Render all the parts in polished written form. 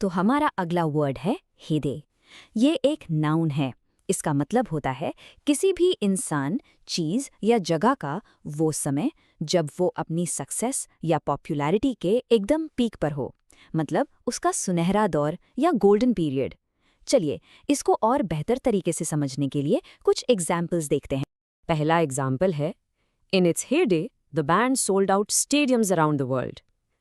तो हमारा अगला वर्ड है हेडे। ये एक नाउन है। इसका मतलब होता है किसी भी इंसान, चीज़ या जगह का वो समय जब वो अपनी सक्सेस या पॉपुलैरिटी के एकदम पीक पर हो, मतलब उसका सुनहरा दौर या गोल्डन पीरियड। चलिए इसको और बेहतर तरीके से समझने के लिए कुछ एग्जाम्पल्स देखते हैं। पहला एग्जाम्पल है, in its heyday the band sold out stadiums around the world.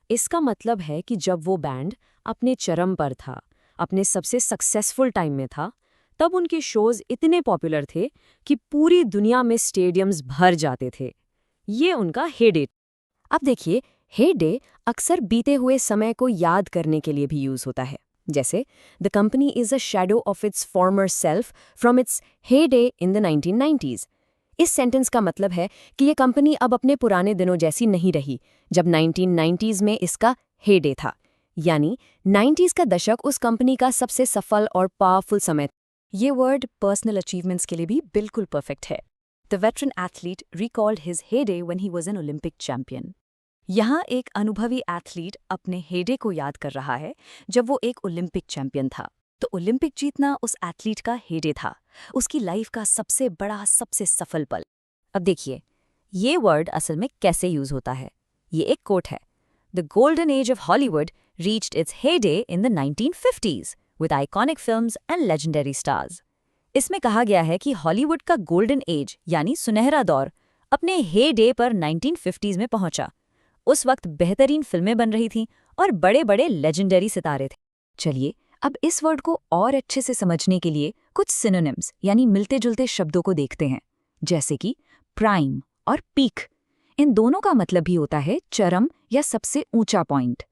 इसका मतलब है कि जब वो बैंड अपने चरम पर था, अपने सबसे सक्सेसफुल टाइम में था, तब उनके शोज इतने पॉपुलर थे कि पूरी दुनिया में स्टेडियम्स भर जाते थे। ये उनका हेडे। अब देखिए, हेडे अक्सर बीते हुए समय को याद करने के लिए भी यूज होता है। जैसे the company is a shadow of its former self from its heyday in the 1990s। इस सेंटेंस का मतलब है कि ये कंपनी अब अपने पुराने दिनों जैसी नहीं रही जब 1990s में इसका हेडे था। यानी 90s का दशक उस कंपनी का सबसे सफल और पावरफुल समय। ये वर्ड पर्सनल अचीवमेंट्स के लिए भी बिल्कुल परफेक्ट है। The veteran athlete recalled his heyday when he was an Olympic champion. यहाँ एक अनुभवी एथलीट अपने हेडे को याद कर रहा है जब वो एक ओलंपिक चैंपियन था। तो ओलंपिक जीतना उस एथलीट का हेडे था, उसकी लाइफ का सबसे बड़ा, सबसे सफल पल। अब देखिए, ये वर्ड असल में कैसे यूज होता है। ये एक कोट है, the golden age of Hollywood reached its heyday in the 1950s with iconic films and legendary stars। इसमें कहा गया है कि हॉलीवुड का गोल्डन एज यानी सुनहरा दौर अपने हे डे पर 1950s में पहुंचा। उस वक्त बेहतरीन फिल्में बन रही थीं और बड़े बड़े लेजेंडरी सितारे थे। चलिए अब इस वर्ड को और अच्छे से समझने के लिए कुछ सिनोनिम्स यानी मिलते जुलते शब्दों को देखते हैं, जैसे कि प्राइम और पीक। इन दोनों का मतलब भी होता है चरम या सबसे ऊंचा पॉइंट।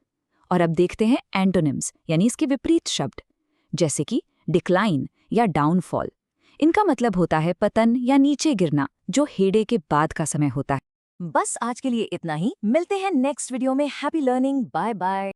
और अब देखते हैं एंटोनिम्स यानी इसके विपरीत शब्द, जैसे कि डिक्लाइन या डाउनफॉल। इनका मतलब होता है पतन या नीचे गिरना, जो हेडे के बाद का समय होता है। बस आज के लिए इतना ही। मिलते हैं नेक्स्ट वीडियो में। Happy learning. Bye bye.